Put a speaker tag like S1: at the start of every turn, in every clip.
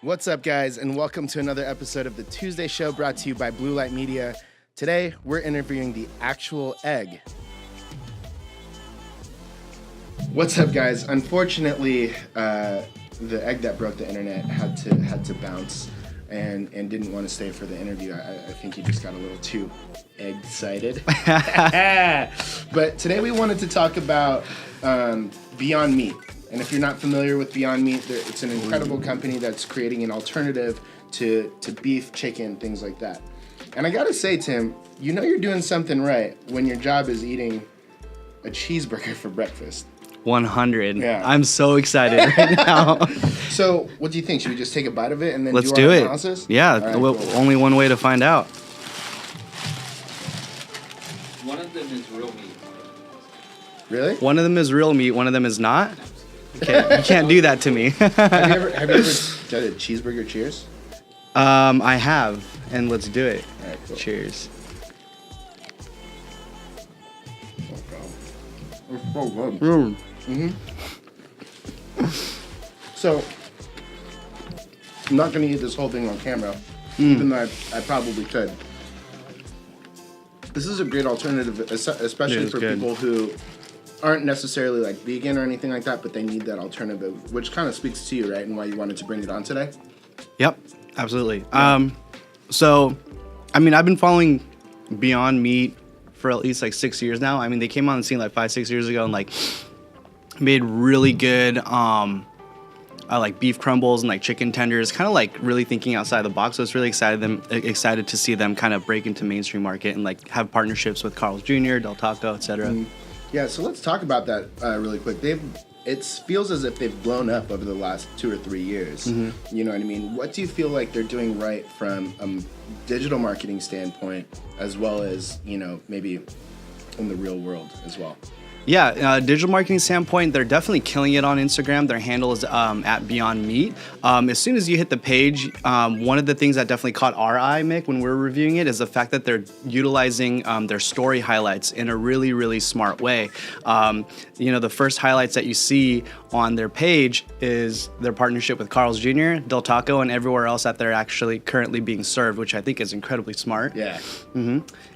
S1: What's up, guys, and welcome to another episode of the Tuesday Show brought to you by Blue Light Media. Today, we're interviewing the actual egg. What's up, guys? Unfortunately, the egg that broke the internet had to bounce and didn't want to stay for the interview. I think he just got a little too excited. But today we wanted to talk about Beyond Meat. And if you're not familiar with Beyond Meat, it's an incredible company that's creating an alternative to beef, chicken, things like that. And I gotta say, Tim, you know you're doing something right when your job is eating a cheeseburger for breakfast.
S2: 100.
S1: Yeah.
S2: I'm so excited right now.
S1: So, what do you think? Should we just take a bite of it and then
S2: Let's
S1: do our
S2: it.
S1: analysis?
S2: Yeah,
S1: Right,
S2: well,
S1: cool.
S2: only one way to find out.
S3: One of them is real meat.
S1: Really?
S2: One of them is real meat, one of them is not. Okay, you can't do that to me.
S1: Have you ever done a cheeseburger cheers?
S2: I have, and let's do it.
S1: All right, cool.
S2: Cheers.
S1: It's so good.
S2: Mm.
S1: So, I'm not going to eat this whole thing on camera, even though I probably could. This is a great alternative, especially
S2: It is
S1: for
S2: good.
S1: people who aren't necessarily like vegan or anything like that, but they need that alternative, which kind of speaks to you, right? And why you wanted to bring it on today.
S2: Yep, absolutely. So, I mean, I've been following Beyond Meat for at least like 6 years now. I mean, they came on the scene like 5-6 years ago and like made really good like beef crumbles and like chicken tenders, kind of like really thinking outside the box. So it's really excited to see them kind of break into mainstream market and like have partnerships with Carl's Jr., Del Taco, etc.
S1: Yeah, so let's talk about that really quick. It feels as if they've blown up over the last 2 or 3 years. You know what I mean? What do you feel like they're doing right from a digital marketing standpoint, as well as, you know, maybe in the real world as well?
S2: Yeah, digital marketing standpoint, they're definitely killing it on Instagram. Their handle is at Beyond Meat. As soon as you hit the page, one of the things that definitely caught our eye, Mick, when we were reviewing it, is the fact that they're utilizing their story highlights in a really, really smart way. You know, the first highlights that you see on their page is their partnership with Carl's Jr., Del Taco, and everywhere else that they're actually currently being served, which I think is incredibly smart.
S1: Yeah.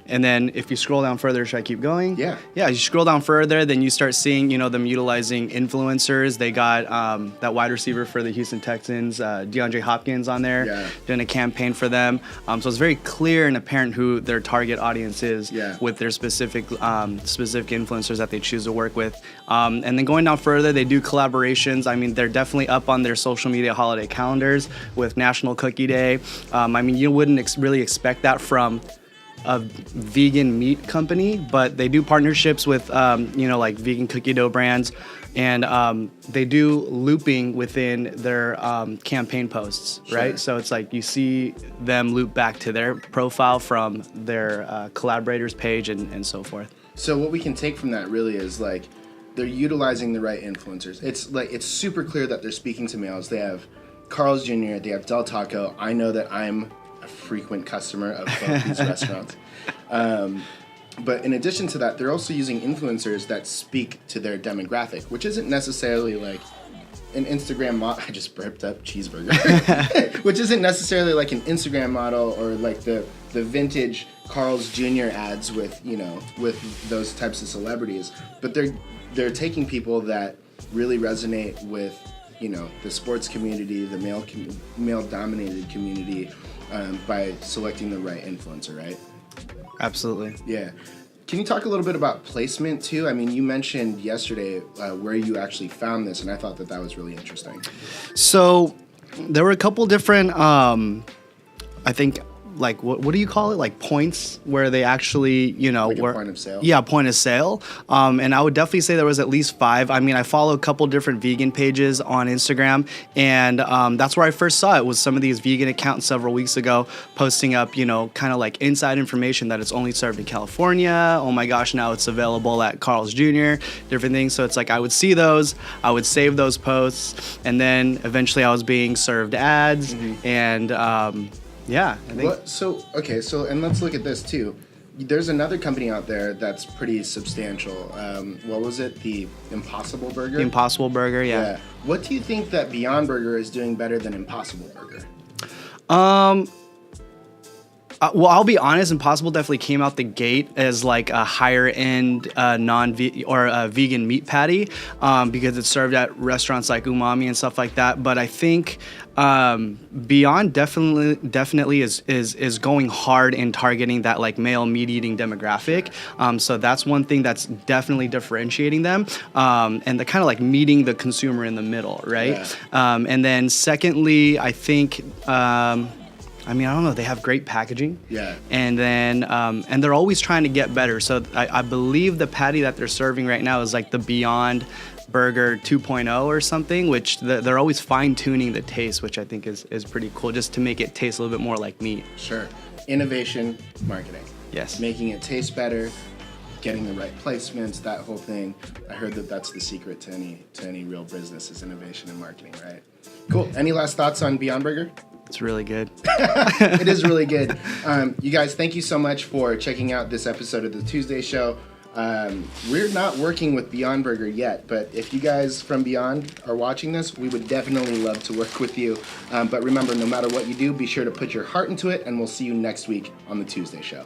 S2: And then if you scroll down further, should I keep going?
S1: Yeah.
S2: Yeah, you scroll down further, then you start seeing, you know, them utilizing influencers. They got that wide receiver for the Houston Texans, DeAndre Hopkins, on there, doing a campaign for them. So it's very clear and apparent who their target audience is with their specific influencers that they choose to work with. And then going down further, they do collaborations. I mean, they're definitely up on their social media holiday calendars with National Cookie Day. I mean, you wouldn't really expect that from a vegan meat company, but they do partnerships with, you know, like vegan cookie dough brands, and they do looping within their campaign posts, right? So it's like you see them loop back to their profile from their collaborators page and so forth.
S1: So what we can take from that really is like they're utilizing the right influencers. It's super clear that they're speaking to males. They have Carl's Jr., they have Del Taco. I know that I'm a frequent customer of both these restaurants. But in addition to that, they're also using influencers that speak to their demographic, which isn't necessarily like an Instagram model. I just burped up cheeseburger. Which isn't necessarily like an Instagram model or like the vintage Carl's Jr. ads with, you know, with those types of celebrities. But they're taking people that really resonate with, you know, the sports community, the male-dominated community, by selecting the right influencer, right?
S2: Absolutely.
S1: Yeah. Can you talk a little bit about placement too? I mean, you mentioned yesterday where you actually found this, and I thought that was really interesting.
S2: So there were a couple different, I think, like what do you call it? Like points where they actually, you know,
S1: like a point of sale.
S2: Yeah, point of sale. And I would definitely say there was at least 5. I mean, I follow a couple different vegan pages on Instagram, and that's where I first saw it. Was some of these vegan accounts several weeks ago posting up, you know, kind of like inside information that it's only served in California. Oh my gosh, now it's available at Carl's Jr. Different things. So it's like I would see those, I would save those posts, and then eventually I was being served ads, and yeah, I think.
S1: So and let's look at this too. There's another company out there that's pretty substantial. What was it? The Impossible Burger?
S2: The Impossible Burger, yeah.
S1: What do you think that Beyond Burger is doing better than Impossible Burger?
S2: Well, I'll be honest. Impossible definitely came out the gate as like a higher end vegan meat patty because it's served at restaurants like Umami and stuff like that. But I think Beyond definitely is going hard in targeting that like male meat eating demographic. So that's one thing that's definitely differentiating them, and the kind of like meeting the consumer in the middle, right? Yeah. And then secondly, I think. I don't know. They have great packaging.
S1: Yeah.
S2: And then, and they're always trying to get better. So I believe the patty that they're serving right now is like the Beyond Burger 2.0 or something, which they're always fine tuning the taste, which I think is pretty cool, just to make it taste a little bit more like meat.
S1: Sure. Innovation, marketing.
S2: Yes.
S1: Making it taste better, getting the right placements, that whole thing. I heard that that's the secret to any real business is innovation and marketing, right? Cool. Any last thoughts on Beyond Burger?
S2: It's really good.
S1: It is really good. You guys, thank you so much for checking out this episode of the Tuesday Show. We're not working with Beyond Burger yet, but if you guys from Beyond are watching this, we would definitely love to work with you. But remember, no matter what you do, be sure to put your heart into it, and we'll see you next week on the Tuesday Show.